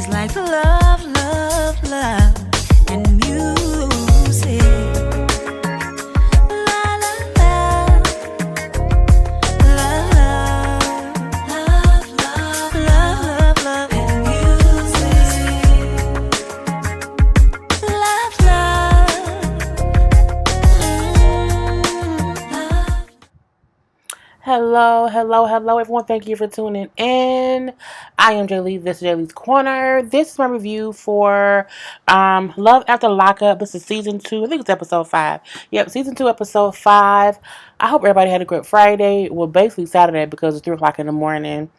like love, love, love, and music. La la la, love, love, love, love, love, and music. Love, love. Hello, hello, hello, everyone. Thank you for tuning in. I am Jaylee. This is Jaylee's Corner. This is my review for Love After Lockup. This is season 2. I think it's episode 5. Yep, season 2, episode 5. I hope everybody had a great Friday. Well, basically Saturday because it's 3 o'clock in the morning.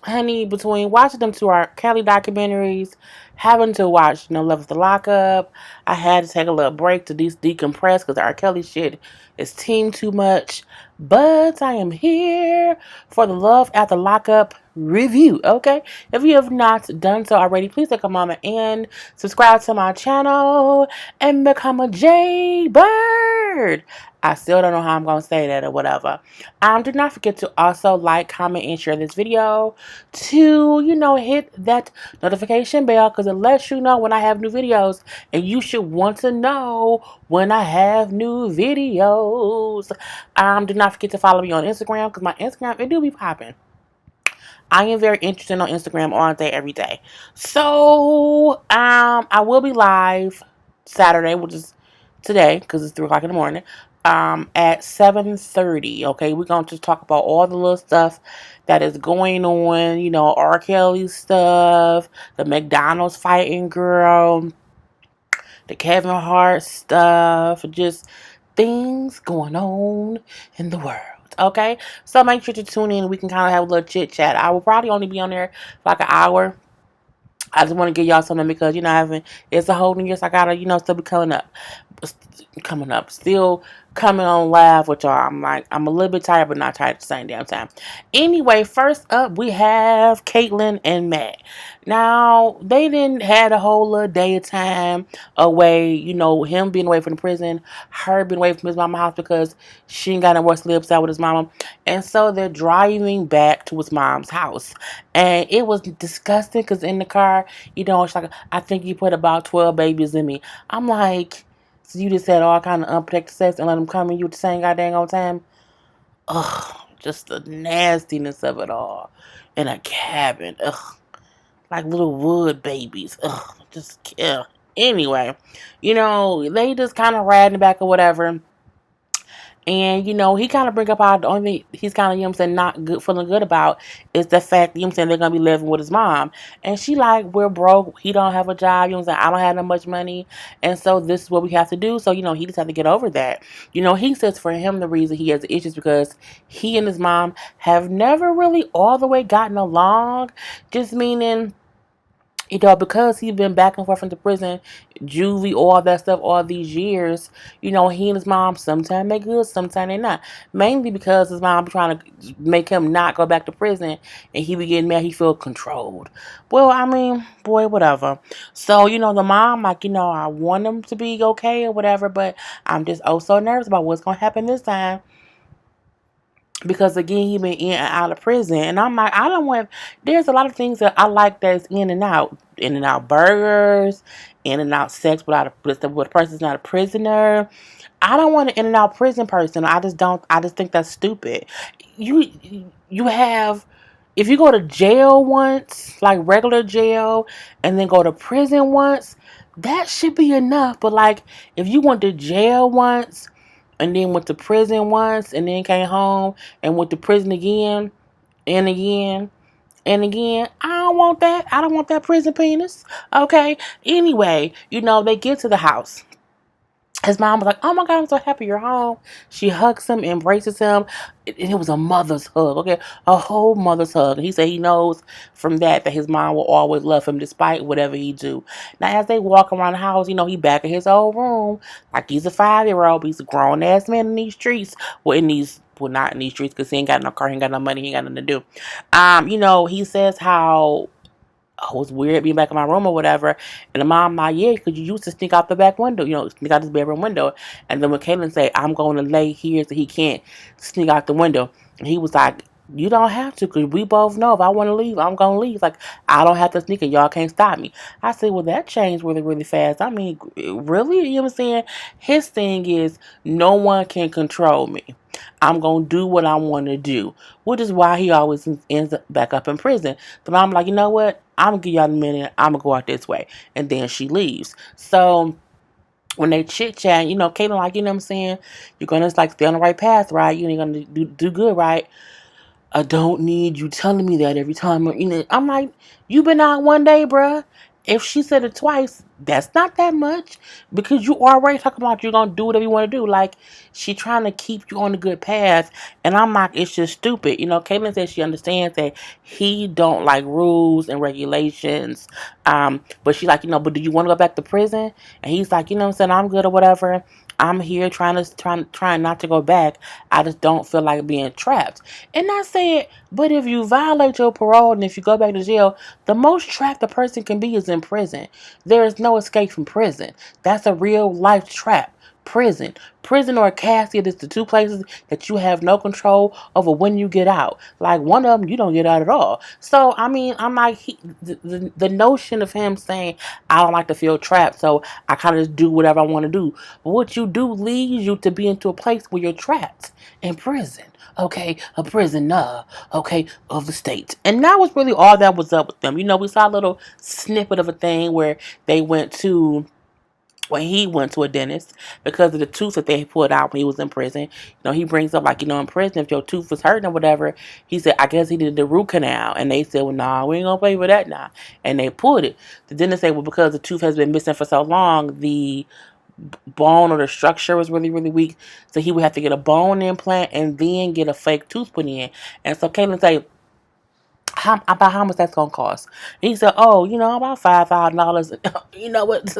Honey, between watching them 2 R. Kelly documentaries, having to watch, Love After Lockup, I had to take a little break to decompress because R. Kelly shit is team too much. But I am here for the Love After Lockup review, okay? If you have not done so already, please take a moment and subscribe to my channel and become a Jaybird. I still don't know how I'm going to say that or whatever. Do not forget to also like, comment, and share this video to, hit that notification bell because it lets you know when I have new videos. And you should want to know when I have new videos. Do not forget to follow me on Instagram because my Instagram, it do be popping. I am very interested on Instagram all day, every day. So, I will be live Saturday, which is today, because it's 3 o'clock in the morning, at 7:30, okay? We're going to just talk about all the little stuff that is going on, R. Kelly stuff, the McDonald's fighting girl, the Kevin Hart stuff, just things going on in the world. Okay, so make sure to tune in. We can kind of have a little chit chat. I will probably only be on there for like an hour. I just want to give y'all something because it's a whole new year, so I gotta still be still coming on live with y'all. I'm a little bit tired, but not tired at the same damn time. Anyway, first up we have Caitlyn and Matt. Now they didn't had a whole little day of time away. Him being away from the prison, her being away from his mama's house because she ain't got nowhere to live out with his mama, and so they're driving back to his mom's house, and it was disgusting because in the car, it's like I think you put about 12 babies in me. I'm like. So you just had all kind of unprotected sex and let them come in you at the same goddamn time? Ugh, just the nastiness of it all. In a cabin. Ugh. Like little wood babies. Ugh, just kill. Anyway, they just kind of riding back or whatever. And, he kind of bring up how the only thing he's kind of, not good, feeling good about is the fact, they're going to be living with his mom. And she like, we're broke. He don't have a job. I don't have that much money. And so this is what we have to do. So, he just have to get over that. He says for him, the reason he has issues because he and his mom have never really all the way gotten along. Just meaning... because he's been back and forth from the prison, juvie, all that stuff, all these years, he and his mom, sometimes they good, sometimes they not. Mainly because his mom be trying to make him not go back to prison, and he be getting mad, he feel controlled. Well, boy, whatever. So, the mom, I want him to be okay or whatever, but I'm just so nervous about what's going to happen this time. Because again, he been in and out of prison, and I'm like, I don't want. There's a lot of things that I like that's in and out burgers, in and out sex with a person's not a prisoner. I don't want an in and out prison person. I just don't. I just think that's stupid. You have. If you go to jail once, like regular jail, and then go to prison once, that should be enough. But like, if you went to jail once and then went to prison once and then came home and went to prison again and again and again, I don't want that. I don't want that prison penis. Okay? Anyway, they get to the house. His mom was like, oh my God, I'm so happy you're home. She hugs him, embraces him. It was a mother's hug, okay? A whole mother's hug. And he said he knows from that his mom will always love him despite whatever he do. Now, as they walk around the house, he back in his old room like he's a 5-year-old. But he's a grown-ass man in these streets. Well, not in these streets because he ain't got no car, he ain't got no money, he ain't got nothing to do. He says how... Oh, it's weird being back in my room or whatever. And the mom like, yeah, because you used to sneak out the back window, sneak out this bedroom window. And then when Caitlyn say, I'm going to lay here so he can't sneak out the window. And he was like, You don't have to, because we both know if I want to leave, I'm going to leave. Like, I don't have to sneak and y'all can't stop me. I said, well, that changed really, really fast. I mean, really? You know what I'm saying? His thing is, no one can control me. I'm going to do what I want to do, which is why he always ends up back up in prison. But I'm like, you know what? I'm going to give y'all a minute. I'm going to go out this way. And then she leaves. So when they chit chat, Caitlin, like, you know what I'm saying? You're going to like stay on the right path, right? You're going to do good, right? I don't need you telling me that every time. I'm like, you been out one day, bruh. If she said it twice, that's not that much, because you already talking about you're gonna do whatever you want to do. Like, she trying to keep you on the good path, and I'm like, it's just stupid. Caitlin says she understands that he don't like rules and regulations. But she's like, but do you want to go back to prison? And he's like, what I'm saying, I'm good or whatever. I'm here trying not to go back. I just don't feel like being trapped. And I said, but if you violate your parole and if you go back to jail, the most trapped a person can be is in prison. There is no escape from prison. That's a real life trap. Prison. Prison or a casket is the two places that you have no control over when you get out. Like, one of them, you don't get out at all. So, I mean, I'm like, the notion of him saying, I don't like to feel trapped, so I kind of just do whatever I want to do. But what you do leads you to be into a place where you're trapped in prison. Okay, a prisoner, okay, of the state. And that was really all that was up with them. We saw a little snippet of a thing where they went to, when he went to a dentist because of the tooth that they pulled out when he was in prison. He brings up, like, in prison, if your tooth was hurting or whatever, he said, I guess he did the root canal. And they said, well, nah, we ain't gonna pay for that now. And they pulled it. The dentist said, well, because the tooth has been missing for so long, the bone or the structure was really, really weak. So he would have to get a bone implant and then get a fake tooth put in. And so Caitlin said, about how much that's gonna cost? And he said, oh, about $5,000. You know what?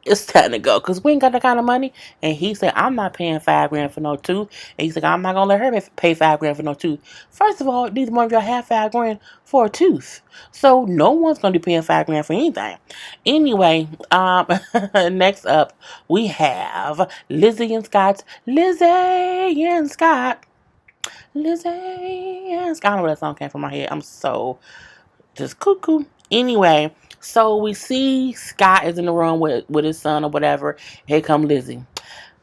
It's time to go, because we ain't got that kind of money. And he said, I'm not paying $5,000 for no tooth. And he said, I'm not gonna let her pay $5,000 for no tooth. First of all, neither one of y'all have $5,000 for a tooth, so no one's gonna be paying $5,000 for anything. Anyway, next up we have Lizzie and Scott. Lizzie and Scott. Lizzie and Scott. I don't know where that song came from my head. I'm so just cuckoo. Anyway, so we see Scott is in the room with his son or whatever. Here come Lizzie.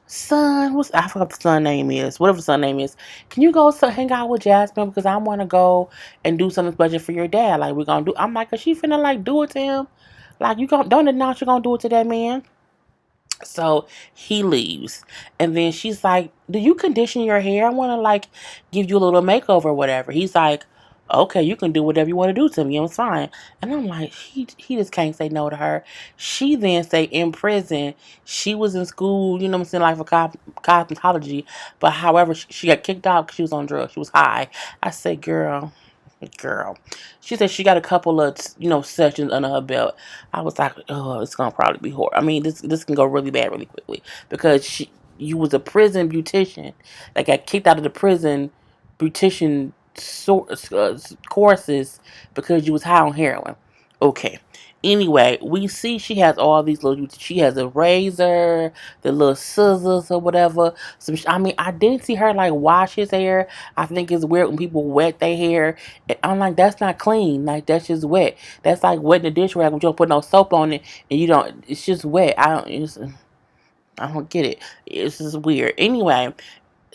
Son, I forgot what the son name is. Whatever the son name is. Can you go hang out with Jasmine, because I want to go and do something special for your dad? Like, we're gonna do. I'm like, is she finna like do it to him? Like, you don't announce you're gonna do it to that man. So he leaves, and then she's like, do you condition your hair? I want to like give you a little makeover or whatever. He's like, okay, you can do whatever you want to do to me. I'm fine. And I'm like, he just can't say no to her. She then say, in prison, she was in school, what I'm saying, like for cosmetology, but however, she got kicked out because she was on drugs. She was high. I said, girl. She said she got a couple of, sessions under her belt. I was like, oh, it's gonna probably be horrible. I mean, this can go really bad really quickly, because you was a prison beautician that got kicked out of the prison beautician courses because you was high on heroin. Okay. Anyway, we see she has all these little. She has a razor, the little scissors or whatever. So I mean, I didn't see her like wash his hair. I think it's weird when people wet their hair. And I'm like, that's not clean. Like, that's just wet. That's like wetting the dish rag when you don't put no soap on it and you don't. It's just wet. I don't get it. It's just weird. Anyway,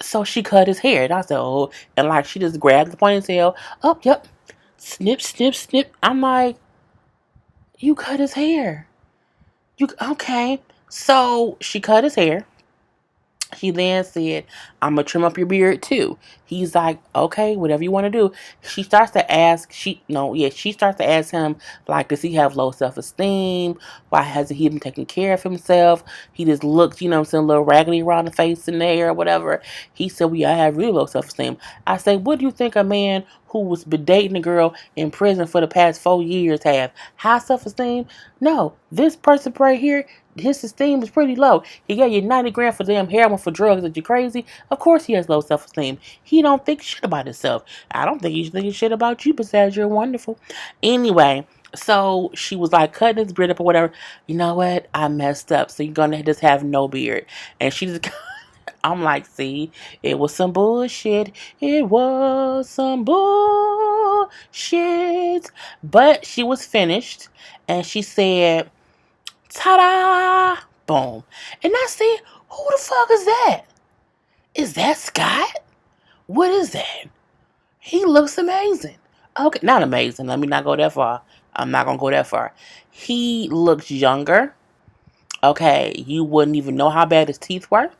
so she cut his hair, and I said, oh, and like she just grabbed the ponytail. Oh, yep. Snip, snip, snip. I'm like, you cut his hair. Okay. So she cut his hair. He then said, I'm going to trim up your beard too. He's like, okay, whatever you want to do. She starts to ask him, like, does he have low self-esteem? Why hasn't he been taking care of himself? He just looks, a little raggedy around the face and the hair or whatever. He said, well, yeah, I have really low self-esteem. I say, what do you think a man who was been dating a girl in prison for the past 4 years have? High self-esteem? No, this person right here, his esteem is pretty low. He gave you $90,000 for damn heroin for drugs. That you crazy? Of course he has low self-esteem. He don't think shit about himself. I don't think he's thinking shit about you, besides you're wonderful. Anyway, so she was like cutting his beard up or whatever. You know what? I messed up. So you're gonna just have no beard. And she just I'm like, see, it was some bullshit. It was some bullshit. But she was finished and she said, ta-da! Boom. And I said, who the fuck is that? Is that Scott? What is that? He looks amazing. Okay, not amazing. Let me not go that far. I'm not going to go that far. He looks younger. Okay, you wouldn't even know how bad his teeth were.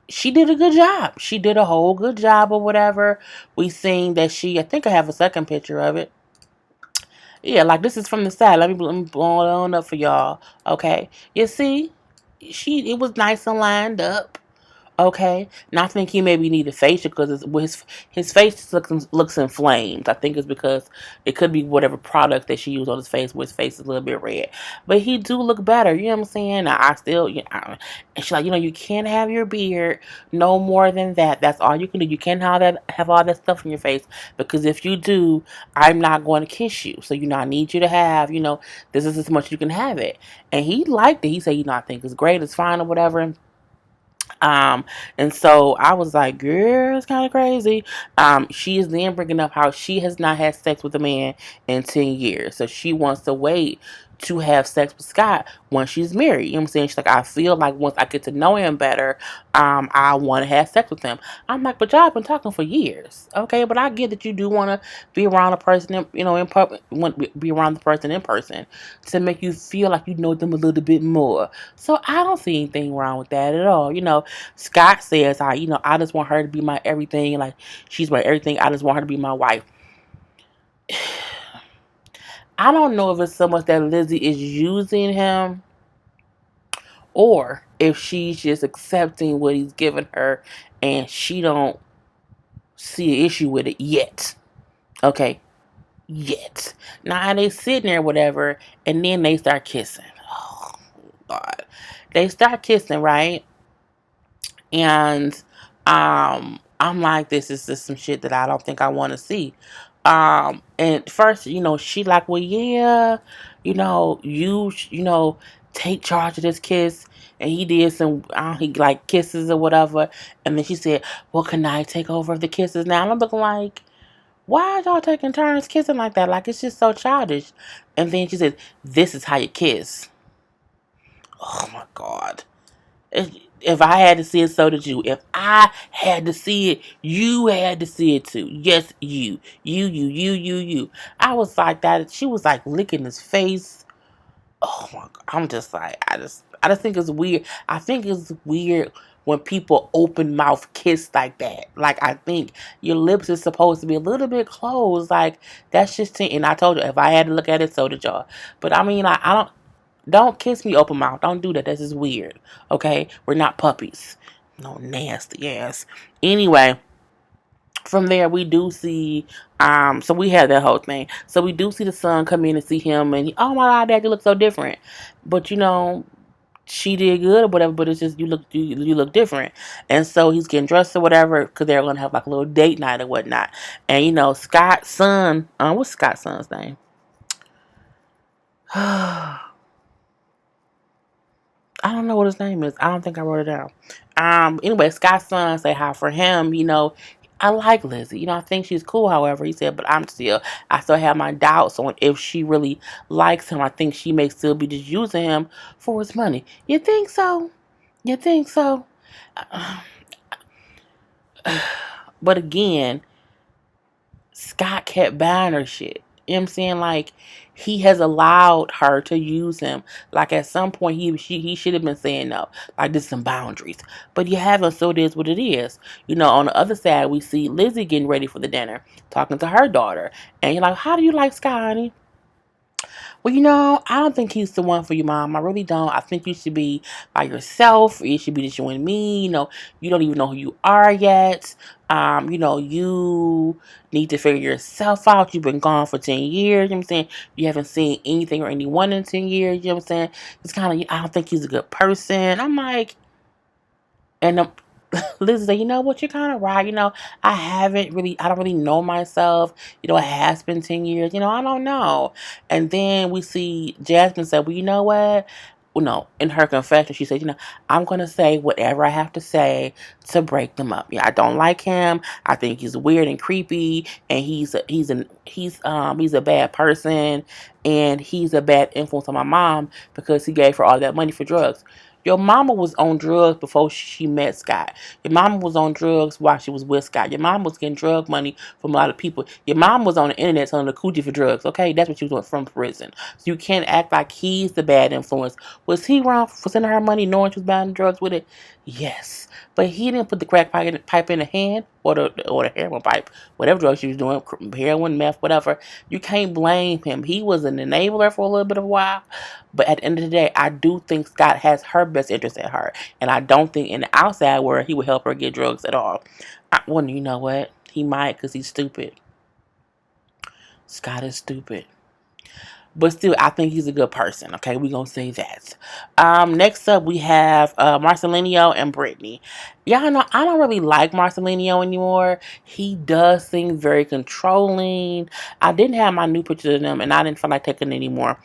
She did a good job. She did a whole good job or whatever. We seen that I think I have a second picture of it. Yeah, like this is from the side. Let me blow it on up for y'all. Okay. You see, it was nice and lined up. Okay, now I think he maybe needed facial because his face looks inflamed. I think it's because it could be whatever product that she used on his face, where his face is a little bit red. But he do look better. You know what I'm saying? I still, and she's like, you can't have your beard no more than that. That's all you can do. You can't have all that stuff in your face because if you do, I'm not going to kiss you. So I need you to have, this is as much you can have it. And he liked it. He said, I think it's great, it's fine or whatever. And so I was like, girl, it's kind of crazy. She is then bringing up how she has not had sex with a man in 10 years. So she wants to wait to have sex with Scott once she's married. You know what I'm saying? She's like, I feel like once I get to know him better, I want to have sex with him. I'm like, but y'all been talking for years. Okay, but I get that you do want to be around a person, in public, want to be around the person in person to make you feel like you know them a little bit more. So I don't see anything wrong with that at all. Scott says, I just want her to be my everything. Like, she's my everything. I just want her to be my wife. I don't know if it's so much that Lizzie is using him or if she's just accepting what he's giving her and she don't see an issue with it yet. Okay? Yet. Now, they sitting there, whatever, and then they start kissing. Oh, God. They start kissing, right? And I'm like, this is just some shit that I don't think I want to see. And first, she like, well, yeah, take charge of this kiss. And he did some, he like kisses or whatever. And then she said, well, can I take over the kisses now? And I'm looking like, why are y'all taking turns kissing like that? Like, it's just so childish. And then she said, this is how you kiss. Oh my God. If I had to see it, so did you. If I had to see it, you had to see it too. Yes, you. You. I was like that. She was like licking his face. Oh my God. I'm just like, I just think it's weird. I think it's weird when people open mouth kiss like that. Like, I think your lips is supposed to be a little bit closed. Like, that's just, and I told you, if I had to look at it, so did y'all. But I mean, like, don't kiss me open mouth. Don't do that. This is weird. Okay? We're not puppies. No nasty ass. Anyway, from there we do see so we had that whole thing. So we do see the son come in and see him and oh my God, Dad, you look so different. But she did good or whatever, but it's just you look different. And so he's getting dressed or whatever because they're gonna have like a little date night or whatnot. And Scott's son, what's Scott's son's name? I don't know what his name is. I don't think I wrote it down. Anyway, Scott's son say hi for him. I like Lizzie. I think she's cool. However, he said, but I still have my doubts on if she really likes him. I think she may still be just using him for his money. You think so? You think so? But again, Scott kept buying her shit. You know what I'm saying? Like, he has allowed her to use him. Like, at some point, he should have been saying no. Like, there's some boundaries. But you haven't, so it is what it is. On the other side, we see Lizzie getting ready for the dinner, talking to her daughter. And you're like, how do you like Scott, honey? Well, I don't think he's the one for you, Mom. I really don't. I think you should be by yourself. It should be just you and me. You don't even know who you are yet. You need to figure yourself out. You've been gone for 10 years. You know what I'm saying? You haven't seen anything or anyone in 10 years. You know what I'm saying? It's kind of, I don't think he's a good person. I'm like, and Liz said, you know what, you're kind of right. I don't really know myself. It has been 10 years. I don't know. And then we see Jasmine said, well, you know what? no, in her confession, she said, I'm gonna say whatever I have to say to break them up. Yeah, I don't like him. I think he's weird and creepy, and he's a bad person, and he's a bad influence on my mom because he gave her all that money for drugs. Your mama was on drugs before she met Scott. Your mama was on drugs while she was with Scott. Your mom was getting drug money from a lot of people. Your mom was on the internet selling the coochie for drugs. Okay, that's what she was doing from prison. So you can't act like he's the bad influence. Was he wrong for sending her money knowing she was buying drugs with it? Yes. But he didn't put the crack pipe in the hand or the heroin pipe, whatever drug she was doing, heroin, meth, whatever. You can't blame him. He was an enabler for a little bit of a while. But at the end of the day, I do think Scott has her best interest at heart. And I don't think in the outside world he would help her get drugs at all. Well, you know what? He might because he's stupid. Scott is stupid. But still, I think he's a good person. Okay, we gonna say that. Next up, we have Marcelinho and Brittany. Y'all know I don't really like Marcelinho anymore. He does seem very controlling. I didn't have my new pictures of them, and I didn't feel like taking it anymore.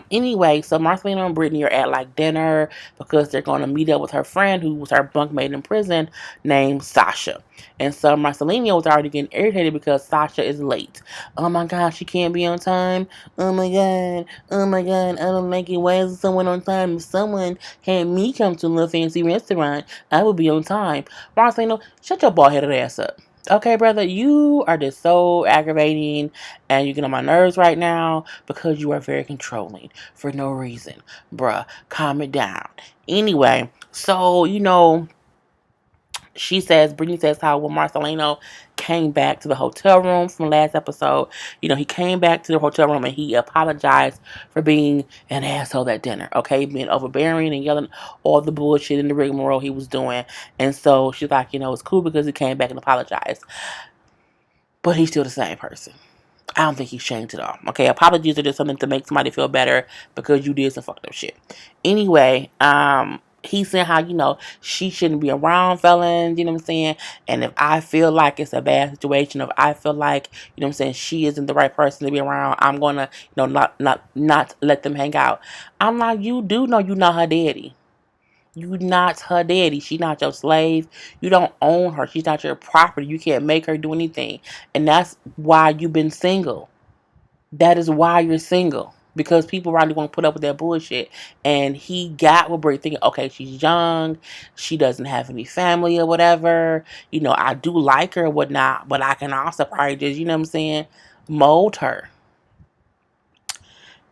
Anyway, so Marcelino and Brittany are at like dinner because they're going to meet up with her friend who was her bunkmate in prison named Sasha. And so Marcelino was already getting irritated because Sasha is late. Oh my gosh, she can't be on time. Oh my god. Oh my god. I don't like it. Why is someone on time? If someone had me come to a little fancy restaurant, I would be on time. Marcelino, shut your bald headed ass up. Okay, brother, you are just so aggravating and you get on my nerves right now because you are very controlling for no reason. Bruh, calm it down. Anyway, so, Brittany says how when Marcelino came back to the hotel room from last episode, he came back to the hotel room and he apologized for being an asshole at dinner, okay? Being overbearing and yelling all the bullshit and the rigmarole he was doing. And so she's like, it's cool because he came back and apologized. But he's still the same person. I don't think he's changed at all. Okay, apologies are just something to make somebody feel better because you did some fucked up shit. Anyway, he's saying how, she shouldn't be around felons, you know what I'm saying? And if I feel like it's a bad situation, if I feel like, she isn't the right person to be around, I'm gonna, not let them hang out. I'm like, you do know you're not her daddy. You not her daddy. She not your slave. You don't own her. She's not your property. You can't make her do anything. And that's why you've been single. That is why you're single. Because people really want to put up with that bullshit. And he got with Brie thinking, okay, she's young. She doesn't have any family or whatever. I do like her or whatnot. But I can also probably just, you know what I'm saying, mold her.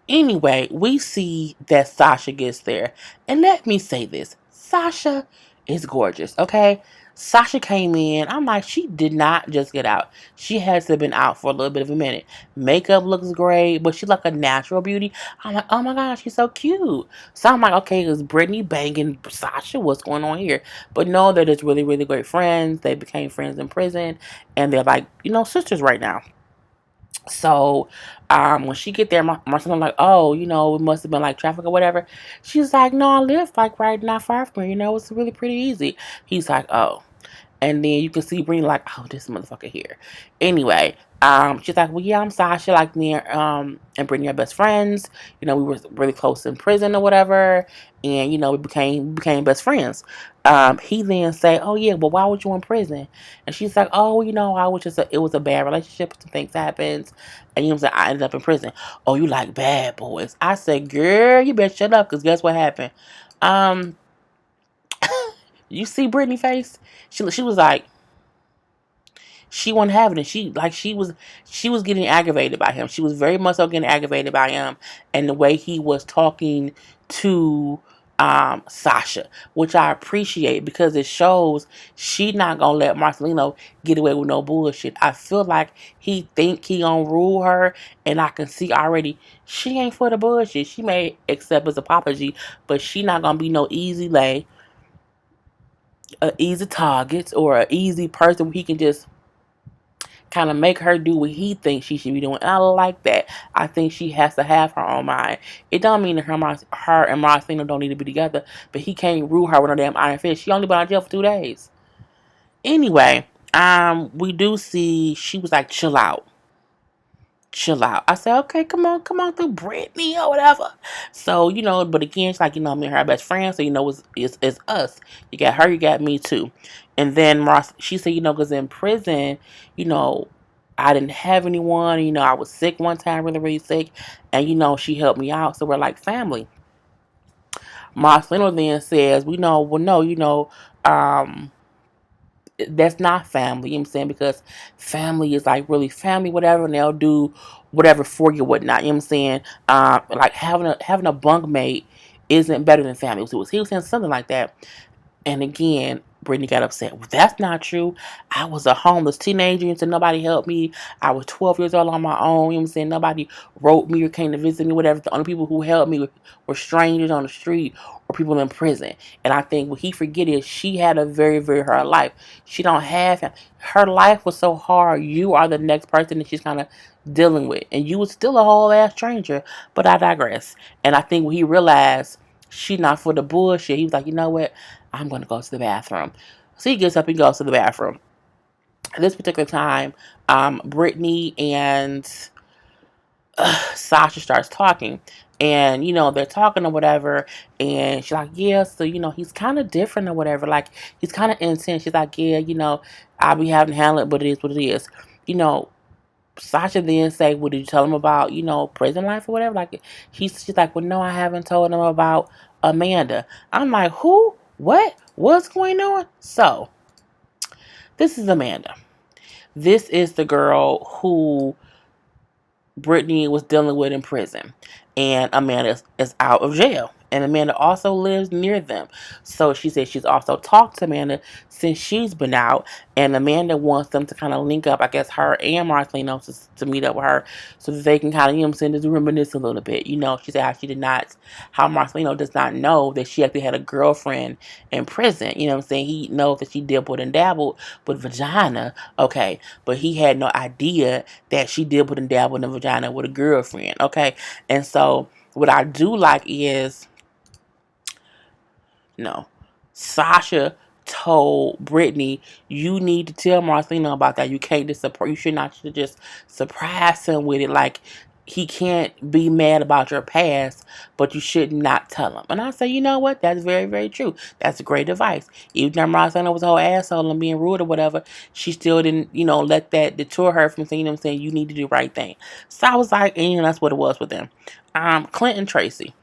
Anyway, we see that Sasha gets there. And let me say this. Sasha is gorgeous, okay? Sasha came in. I'm like, she did not just get out. She has to have been out for a little bit of a minute. Makeup looks great, but she's like a natural beauty. I'm like, oh my gosh, she's so cute. So I'm like, okay, is Brittany banging Sasha? What's going on here? But no, they're just really, really great friends. They became friends in prison. And they're like, sisters right now. So, when she get there, Marcelo's like, oh, it must have been like traffic or whatever. She's like, no, I live like right not far from here. It's really pretty easy. He's like, oh. And then you can see Brittany like, oh, this motherfucker here. Anyway, she's like, well, yeah, I'm Sasha. Like me and Brittany are best friends. We were really close in prison or whatever. And, we became best friends. He then say, oh, yeah, well, why was you in prison? And she's like, oh, it was a bad relationship. Some things happened. And, I ended up in prison. Oh, you like bad boys. I said, girl, you better shut up because guess what happened? You see Brittany's face? She was like, she wasn't having it. She was getting aggravated by him. She was very much so getting aggravated by him and the way he was talking to Sasha, which I appreciate because it shows she not gonna let Marcelino get away with no bullshit. I feel like he think he gonna rule her, and I can see already she ain't for the bullshit. She may accept his apology, but she not gonna be no easy lay, a easy target, or an easy person where he can just kind of make her do what he thinks she should be doing. And I like that. I think she has to have her own mind. It don't mean that her and Marcelino don't need to be together, but he can't rule her with no damn iron fist. She only been out of jail for 2 days. Anyway, we do see she was like, chill out. chill out. I said, okay, come on through Brittany or whatever. So, but again, it's like, me and her best friend, so, it's us. You got her, you got me too. And then Ross, she said, because in prison, you know, I didn't have anyone, I was sick one time, really, really sick, and, she helped me out, so we're like family. Marcelino then says, well, no, um, that's not family, you know what I'm saying? Because family is like really family, whatever, and they'll do whatever for you, whatnot, you know what I'm saying? Like having a bunkmate isn't better than family. He was saying something like that. And again, Brittany got upset. Well, that's not true. I was a homeless teenager and nobody helped me. I was 12 years old on my own. You know what I'm saying? Nobody wrote me or came to visit me, whatever. The only people who helped me were strangers on the street or people in prison. And I think what he forget is she had a very, very hard life. She don't have him. Her life was so hard. You are the next person that she's kind of dealing with. And you was still a whole ass stranger. But I digress. And I think when he realized she not for the bullshit, he was like, you know what? I'm going to go to the bathroom. So he gets up and goes to the bathroom. At this particular time, Brittany and Sasha starts talking. And, they're talking or whatever. And she's like, yeah, so, he's kind of different or whatever. Like, he's kind of intense. She's like, yeah, I'll be having to handle it, but it is what it is. Sasha then say, well, did you tell him about, prison life or whatever? Like, she's like, well, no, I haven't told him about Amanda. I'm like, who? What? What's going on? So, this is Amanda. This is the girl who Brittany was dealing with in prison. And Amanda is out of jail. And Amanda also lives near them. So she said she's also talked to Amanda since she's been out. And Amanda wants them to kind of link up, I guess, her and Marcelino to meet up with her so that they can kind of, just reminisce a little bit. She said how Marcelino does not know that she actually had a girlfriend in prison. He knows that she dibbled and dabbled with vagina. Okay. But he had no idea that she dibbled and dabbled in vagina with a girlfriend. Okay. And so what I do like is, Sasha told Brittany, you need to tell Marcelino about that. You can't you should not just surprise him with it. Like, he can't be mad about your past, but you should not tell him. And I say, you know what? That's very, very true. That's great advice. Even though Marcelino was a whole asshole and being rude or whatever, she still didn't, let that deter her from saying, you need to do the right thing. So I was like, and that's what it was with them. Clint and Tracy.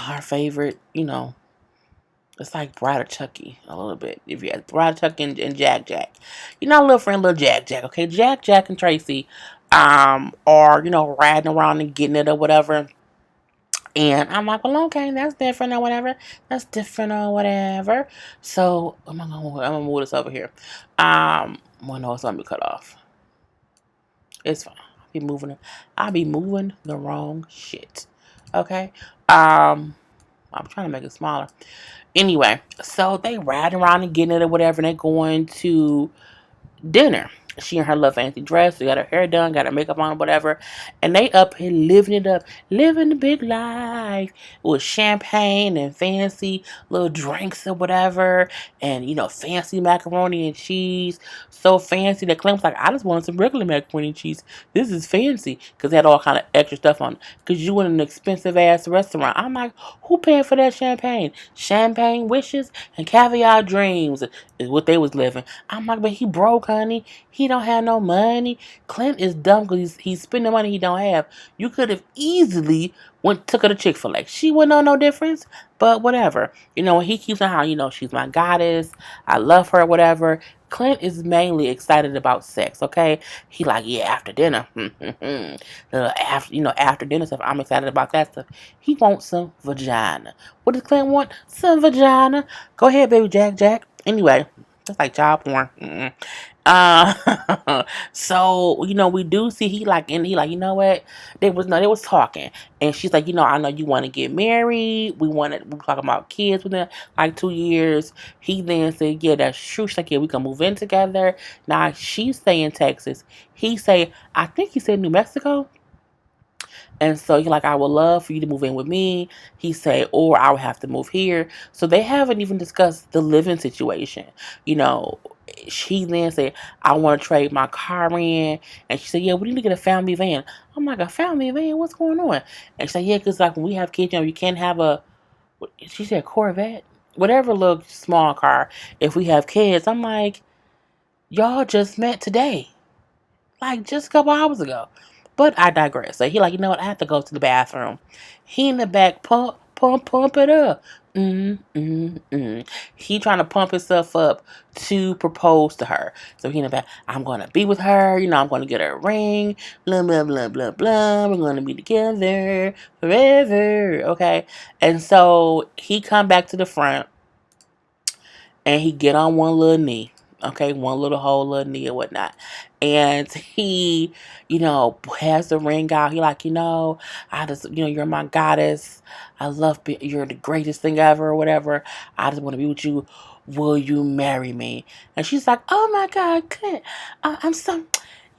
Our favorite, it's like Bride of Chucky a little bit. If you had Bride of Chucky and Jack Jack. Our little friend, little Jack Jack, okay? Jack and Tracy are, riding around and getting it or whatever. And I'm like, well, okay, that's different or whatever. That's different or whatever. So, I'm gonna move this over here. Well, no, it's gonna be cut off. It's fine. I'll be moving the wrong shit. Okay? I'm trying to make it smaller. Anyway, so they riding around and getting it or whatever, and they're going to dinner. She in her little fancy dress, she got her hair done, got her makeup on, whatever, and they up here living it up, living the big life with champagne and fancy little drinks or whatever, and fancy macaroni and cheese, so fancy that Clem's like, I just wanted some regular macaroni and cheese. This is fancy because they had all kind of extra stuff on. Because you in an expensive ass restaurant. I'm like, who paying for that champagne? Champagne wishes and caviar dreams is what they was living. I'm like, but he broke, honey. He don't have no money. Clint is dumb because he's spending money he don't have. You could have easily took her to Chick-fil-A. She wouldn't know no difference, but whatever. He keeps on how, she's my goddess. I love her, whatever. Clint is mainly excited about sex, okay? He like, yeah, after dinner. After dinner stuff, I'm excited about that stuff. He wants some vagina. What does Clint want? Some vagina. Go ahead, baby Jack. Anyway, it's like child porn. So we do see he like, you know what? They was talking, and she's like, I know you want to get married. We talking about kids within like 2 years. He then said, yeah, that's true. She's like, yeah, we can move in together. Now she's saying Texas. He say, I think he said New Mexico. And so he's like, I would love for you to move in with me. He said, or I would have to move here. So they haven't even discussed the living situation. She then said, I want to trade my car in. And she said, yeah, we need to get a family van. I'm like, a family van? What's going on? And she said, yeah, because like when we have kids, you can't have a, she said Corvette, whatever little small car if we have kids. I'm like, y'all just met today, like just a couple hours ago. But I digress. So he like, you know what? I have to go to the bathroom. He in the back, pump it up. He trying to pump himself up to propose to her. So he in the back, I'm gonna be with her. I'm gonna get her a ring. Blah blah blah blah blah. We're gonna be together forever. Okay. And so he come back to the front and he get on one little knee, okay, one little whole little knee or whatnot, and he, has the ring out. He like, I just, you're my goddess. I love you're the greatest thing ever, or whatever. I just want to be with you. Will you marry me? And she's like, oh my God, good. I'm so.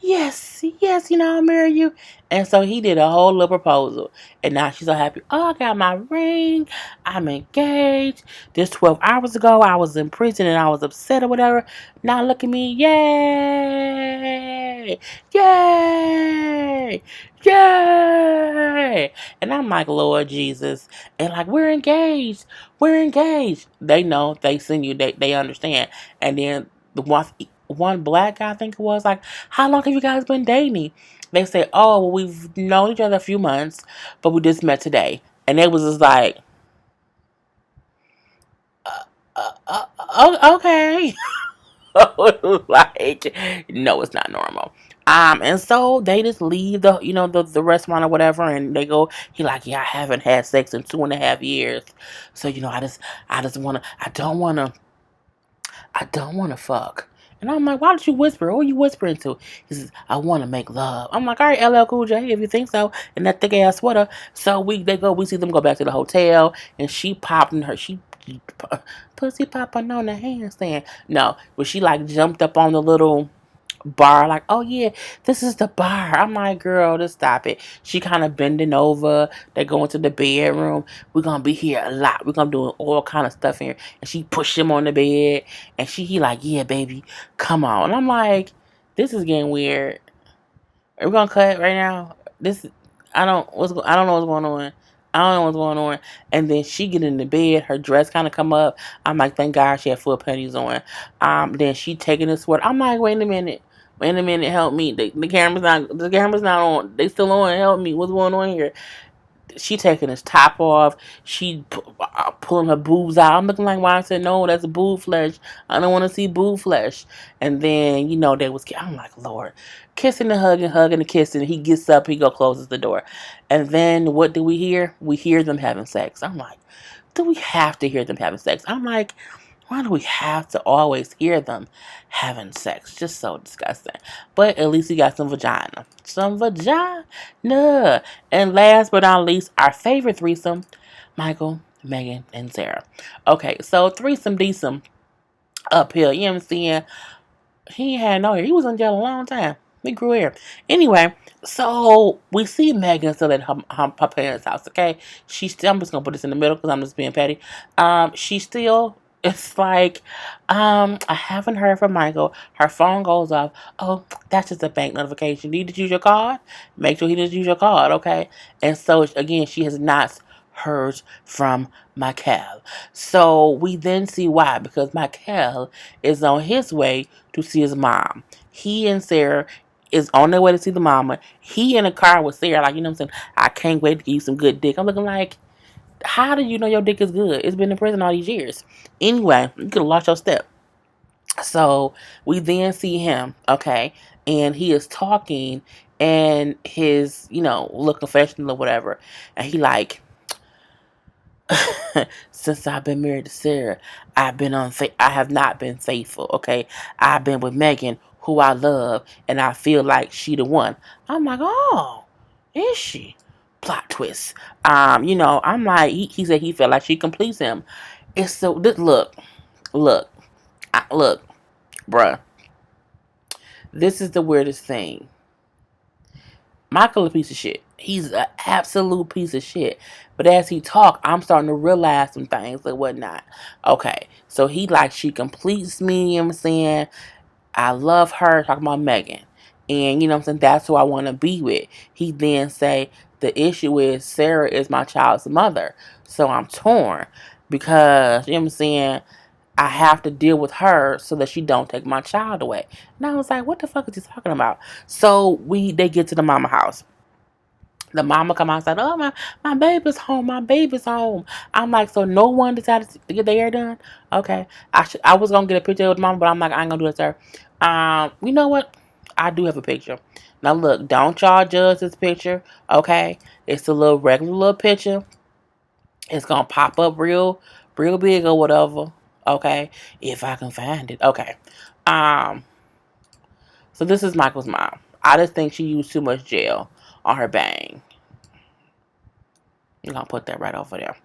Yes, yes, I'll marry you. And so he did a whole little proposal. And now she's so happy. Oh, I got my ring. I'm engaged. This 12 hours ago, I was in prison and I was upset or whatever. Now look at me. Yay! Yay! Yay! And I'm like, Lord Jesus. And like, we're engaged. We're engaged. They know. They send you. They understand. And then the one black guy, I think it was, like, how long have you guys been dating? They say, oh, well, we've known each other a few months, but we just met today. And they was just like, okay. Like, no, it's not normal. And so they just leave the restaurant or whatever, and they go. He like, yeah, I haven't had sex in 2.5 years, so I just wanna, I don't wanna fuck. And I'm like, why don't you whisper? What are you whispering to? He says, I want to make love. I'm like, all right, LL Cool J, if you think so. And that thick ass sweater. So we see them go back to the hotel, and she popping her, pussy popping on the handstand. No, but she like jumped up on the little bar, like, oh yeah, this is the bar. I'm like, girl, just stop it. She kind of bending over. They go into the bedroom. We're gonna be here a lot. We're gonna do all kind of stuff here. And she pushed him on the bed, and he like, yeah, baby, come on. And I'm like, this is getting weird. Are we gonna cut right now? This, I don't know what's going on. I don't know what's going on. And then she get in the bed, her dress kind of come up. I'm like, thank God she had full panties on. Then she taking the sweater. I'm like, wait a minute. Wait a minute, help me. The camera's not on. They still on. Help me. What's going on here? She taking his top off. She pulling her boobs out. I'm looking like, why? I said, no, that's boob flesh. I don't want to see boob flesh. And then, they was, I'm like, Lord, kissing and hugging and kissing. He gets up, he go closes the door. And then what do we hear? We hear them having sex. I'm like, do we have to hear them having sex? I'm like, why do we have to always hear them having sex? Just so disgusting. But at least he got some vagina. Some vagina. And last but not least, our favorite threesome, Michael, Megan, and Sarah. Okay, so threesome decent uphill. You know what I'm saying? He ain't had no hair. He was in jail a long time. He grew hair. Anyway, so we see Megan still at her parents' house, okay? I'm just going to put this in the middle because I'm just being petty. She still, it's like, I haven't heard from Michael. Her phone goes off. Oh, that's just a bank notification. You need to use your card? Make sure he does use your card, okay? And so, again, she has not heard from Michael. So we then see why, because Michael is on his way to see his mom. He and Sarah is on their way to see the mama. He in a car with Sarah, like, you know what I'm saying? I can't wait to give you some good dick. I'm looking like, how do you know your dick is good? It's been in prison all these years. Anyway, you could have lost your step. So we then see him, okay, and he is talking and his, look confessional or whatever. And he like, since I've been married to Sarah, I have not been faithful. Okay, I've been with Megan, who I love, and I feel like she the one. I'm like, oh, is she? Plot twist. I'm like, he said he felt like she completes him. It's so look, look, bruh. This is the weirdest thing. Michael a piece of shit. He's an absolute piece of shit. But as he talk, I'm starting to realize some things and whatnot. Okay, so he like she completes me. You know what I'm saying, I love her. Talking about Megan, and you know what I'm saying, that's who I want to be with. He then say the issue is Sarah is my child's mother, so I'm torn because you know what I'm saying, I have to deal with her so that she don't take my child away. And I was like, what the fuck is he talking about? So they get to the mama house. The mama come outside, oh my baby's home, my baby's home. I'm like, so no one decided to get their hair done? Okay. I was gonna get a picture of the mama, but I'm like, I ain't gonna do it, sir. You know what? I do have a picture. Now look, don't y'all judge this picture, okay? It's a little regular little picture. It's gonna pop up real big or whatever. Okay. If I can find it. Okay. Um, so this is Michael's mom. I just think she used too much gel on her bang. I'm gonna put that right over there.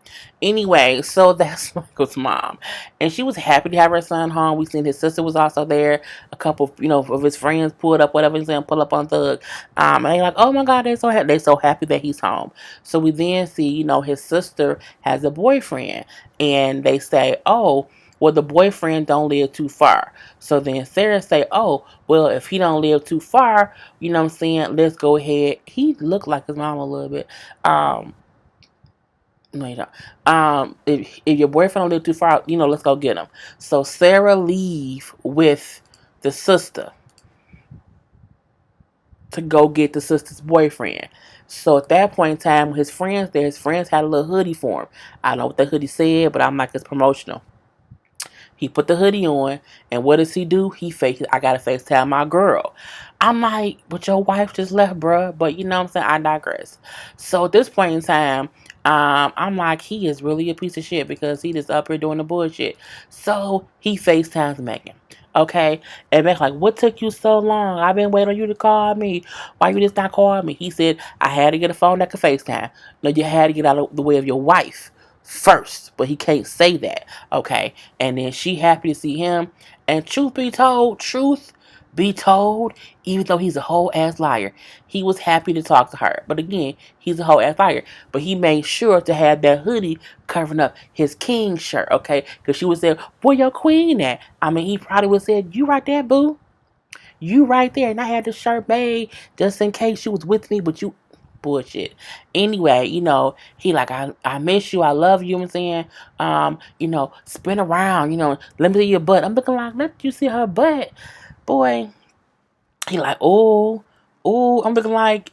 Anyway, so that's Michael's mom. And she was happy to have her son home. We seen his sister was also there. A couple, of his friends pulled up, whatever he's saying, pull up on Thug. And they're like, oh my God, they're so happy that he's home. So we then see, his sister has a boyfriend. And they say, oh, well, the boyfriend don't live too far. So then Sarah say, oh, well, if he don't live too far, you know what I'm saying, let's go ahead. He looked like his mom a little bit. No, you don't. If your boyfriend don't live too far, let's go get him. So Sarah leave with the sister to go get the sister's boyfriend. So at that point in time, his friends had a little hoodie for him. I don't know what the hoodie said, but I'm like, it's promotional. He put the hoodie on, and what does he do? I gotta FaceTime my girl. I'm like, but your wife just left, bruh. But you know what I'm saying? I digress. So at this point in time, I'm like, he is really a piece of shit because he just up here doing the bullshit. So he FaceTimes Megan. Okay? And Megan's like, what took you so long? I've been waiting on you to call me. Why you just not call me? He said, I had to get a phone that could FaceTime. No, you had to get out of the way of your wife first, but he can't say that, okay? And then she happy to see him, and truth be told, even though he's a whole ass liar, he was happy to talk to her. But again, he's a whole ass liar. But he made sure to have that hoodie covering up his king shirt, okay? Because she would say, where your queen at? I mean, he probably would have said, you right there, boo. You right there. And I had the shirt made just in case she was with me, but you bullshit. Anyway, he like, I miss you, I love you, I'm saying. Spin around, let me see your butt. I'm looking like, let you see her butt. Boy, he like, I'm looking like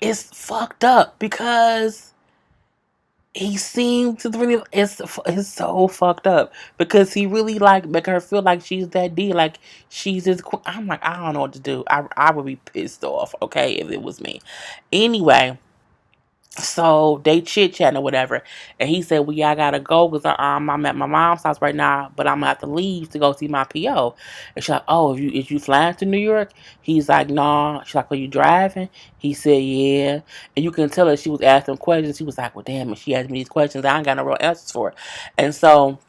it's fucked up because he seemed to really, it's so fucked up because he really like making her feel like she's that D, like she's his queen. I'm like, I don't know what to do. I would be pissed off, okay, if it was me. Anyway, so they chit chatting or whatever, and he said, "Well, yeah, I gotta go because I'm at my mom's house right now, but I'm gonna have to leave to go see my PO." And she's like, "Oh, if you flying to New York?" He's like, "No." She's like, "Are you driving?" He said, "Yeah." And you can tell her she was asking questions. He was like, "Well, damn, if she asked me these questions, I ain't got no real answers for her." And so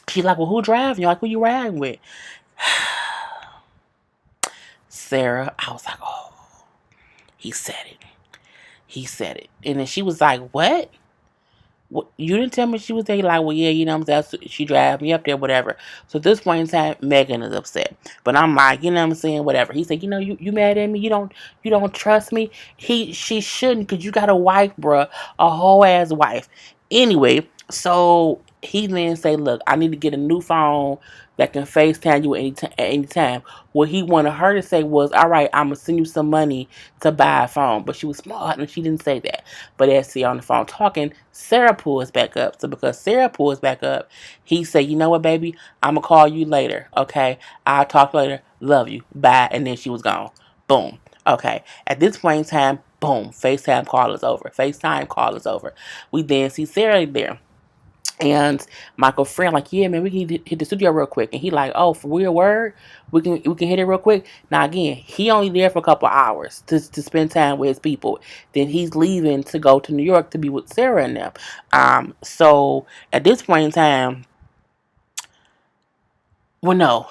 she's like, "Well, who driving? You like who you riding with?" Sarah. I was like, "Oh, he said it. He said it." And then she was like, "What? What, you didn't tell me she was there?" Like, well, yeah, what I'm saying, she drive me up there, whatever. So at this point in time, Megan is upset. But I'm like, what I'm saying, whatever. He said, you mad at me? You don't trust me? She shouldn't, because you got a wife, bruh. A whole ass wife. Anyway, so he then say, look, I need to get a new phone that can FaceTime you at any time. What he wanted her to say was, all right, I'm going to send you some money to buy a phone. But she was smart and she didn't say that. But as she on the phone talking, Sarah pulls back up. So because Sarah pulls back up, he said, you know what, baby? I'm going to call you later. Okay? I'll talk later. Love you. Bye. And then she was gone. Boom. Okay. At this point in time, boom. FaceTime call is over. FaceTime call is over. We then see Sarah there. And Michael friend like, yeah, man, we can hit the studio real quick. And he like, oh, for real word, we can hit it real quick. Now again, he only there for a couple hours to spend time with his people. Then he's leaving to go to New York to be with Sarah and them. So at this point in time, well, no,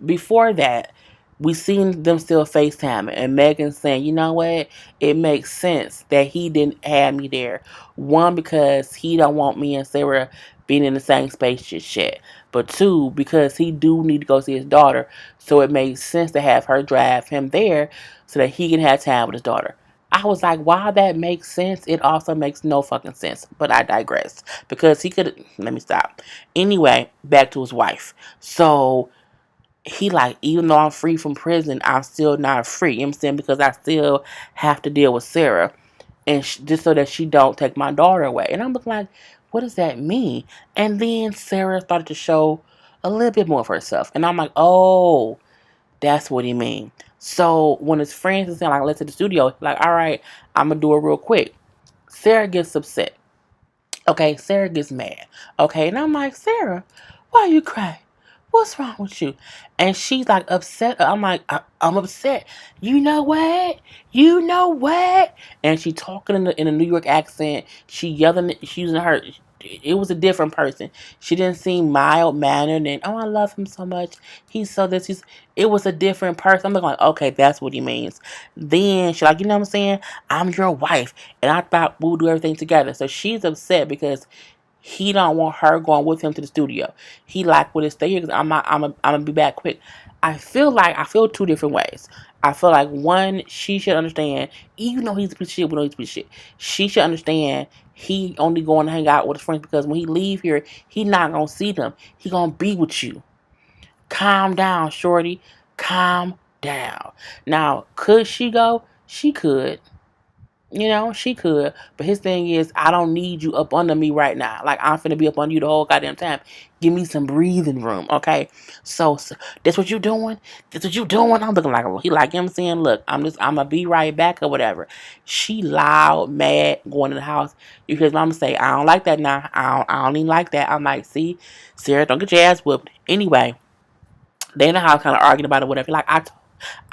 before that, we seen them still FaceTiming, and Megan saying, you know what, it makes sense that he didn't have me there. One, because he don't want me and Sarah being in the same space just yet. But two, because he do need to go see his daughter, so it makes sense to have her drive him there so that he can have time with his daughter. I was like, while that makes sense, it also makes no fucking sense. But I digress. Because he could, let me stop. Anyway, back to his wife. So he like, even though I'm free from prison, I'm still not free. You know what I'm saying? Because I still have to deal with Sarah, and just so that she don't take my daughter away. And I'm looking like, what does that mean? And then Sarah started to show a little bit more of herself, and I'm like, oh, that's what he mean. So when his friends are saying like, let's hit the studio, like, all right, I'm gonna do it real quick. Sarah gets upset. Okay, Sarah gets mad. Okay, and I'm like, Sarah, why are you crying? What's wrong with you? And she's like upset. I'm like, I'm upset. You know what? You know what? And she talking in a New York accent. She yelling. She using her. It was a different person. She didn't seem mild mannered and, oh, I love him so much. He's so this. He's. It was a different person. I'm like, okay, that's what he means. Then she like, you know what I'm saying? I'm your wife, and I thought we'll do everything together. So she's upset because he don't want her going with him to the studio. He like, with his stay here because I'm gonna be back quick. I feel two different ways. I feel like, one, she should understand, even though he's a piece of shit, we know he's a piece of shit. She should understand he only going to hang out with his friends because when he leave here, he not gonna see them. He gonna be with you. Calm down, shorty. Calm down. Now, could she go? She could. You know, she could. But his thing is, I don't need you up under me right now. Like, I'm finna be up under you the whole goddamn time. Give me some breathing room, okay? So that's what you doing? That's what you doing? I'm looking like, he like him saying, look, I'm gonna be right back or whatever. She loud, mad, going in the house. You hear mama say, I don't like that now. I don't even like that. I'm like, see, Sarah, don't get your ass whooped. Anyway, they in the house kind of arguing about it, whatever. Like,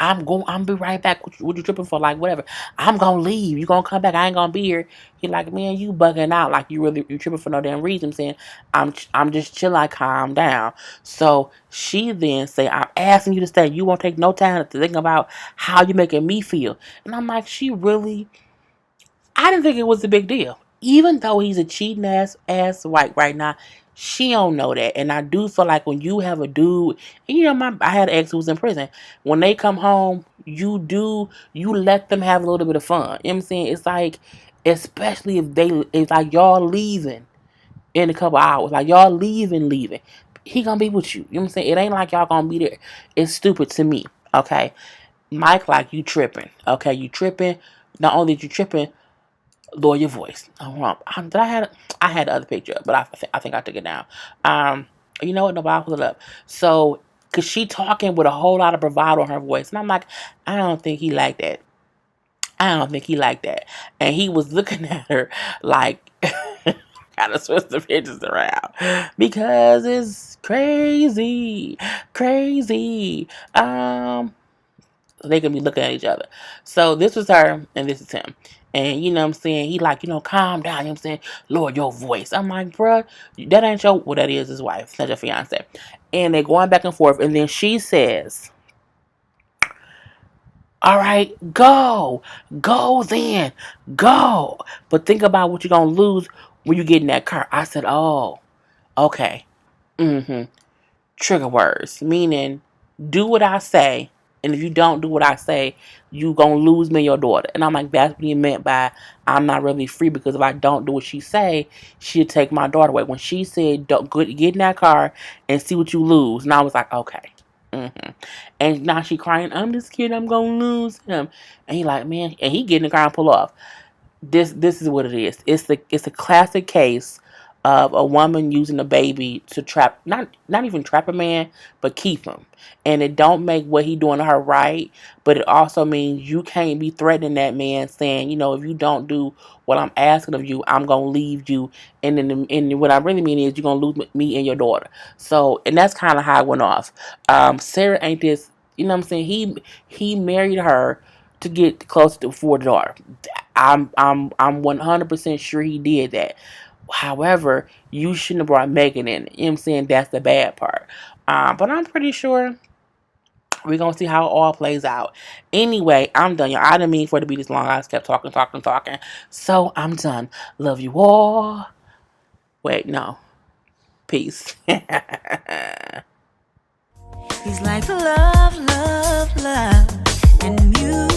I'm be right back. What you tripping for? Like, whatever. I'm gonna leave. You gonna come back? I ain't gonna be here. He like, man, you bugging out. Like, you tripping for no damn reason. I'm saying, I'm just chilling. Like, calm down. So she then say, I'm asking you to stay. You won't take no time to think about how you making me feel. And I'm like, she really. I didn't think it was a big deal. Even though he's a cheating ass white right now, she don't know that. And I do feel like when you have a dude, and you know, I had an ex who was in prison. When they come home, you let them have a little bit of fun. You know what I'm saying? It's like, especially it's like y'all leaving in a couple hours. Like, y'all leaving. He gonna be with you. You know what I'm saying? It ain't like y'all gonna be there. It's stupid to me. Okay. Mike, like, you tripping. Okay, you tripping. Not only you tripping, lower your voice. Oh, wrong. I had the other picture, but I think I took it down. You know what? No, I'll pull it up. So, cause she talking with a whole lot of bravado in her voice, and I'm like, I don't think he like that. I don't think he like that. And he was looking at her like, kind of switch the pictures around because it's crazy, crazy. They could be looking at each other. So this was her and this is him. And you know what I'm saying? He like, calm down. You know what I'm saying? Lower your voice. I'm like, bruh, that ain't your, well, that is his wife. That's your fiance. And they're going back and forth. And then she says, all right, go. Go then. Go. But think about what you're going to lose when you get in that car. I said, oh, okay. Mm-hmm. Trigger words, meaning do what I say, and if you don't do what I say, you gonna lose me and your daughter. And I'm like, that's what he meant by I'm not really free, because if I don't do what she say, she'll take my daughter away. When she said, don't get in that car and see what you lose, and I was like, okay. And now she crying, I'm just scared I'm gonna lose him. And he like, man, and he get in the car and pull off. This is what it is. It's a classic case of a woman using a baby to trap, not even trap a man, but keep him. And it don't make what he doing to her right, but it also means you can't be threatening that man, saying, if you don't do what I'm asking of you, I'm gonna leave you. And then, and what I really mean is you're gonna lose me and your daughter. So, and that's kind of how it went off. Sarah ain't this. You know what I'm saying? He married her to get close to for the daughter. I'm 100% sure he did that. However, you shouldn't have brought Megan in. You know what I'm saying? That's the bad part. But I'm pretty sure We're gonna see how it all plays out. Anyway, I'm done, y'all. I didn't mean for it to be this long. I just kept talking. So I'm done. Love you all. Wait, no. Peace. He's like love, love, love, and music.